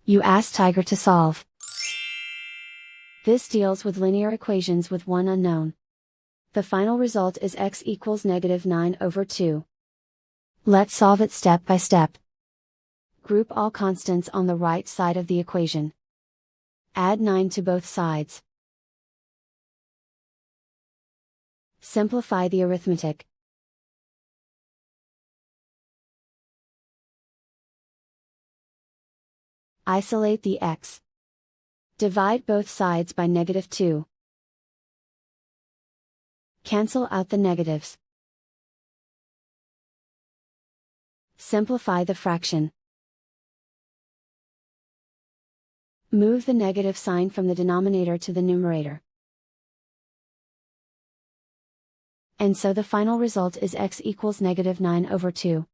You ask Tiger to solve. This deals with linear equations with one unknown. The final result is x equals -9/2. Let's solve it step by step. Group all constants on the right side of the equation. Add 9 to both sides. Simplify the arithmetic. Isolate the x. Divide both sides by -2. Cancel out the negatives. Simplify the fraction. Move the negative sign from the denominator to the numerator. And so the final result is x equals -9/2.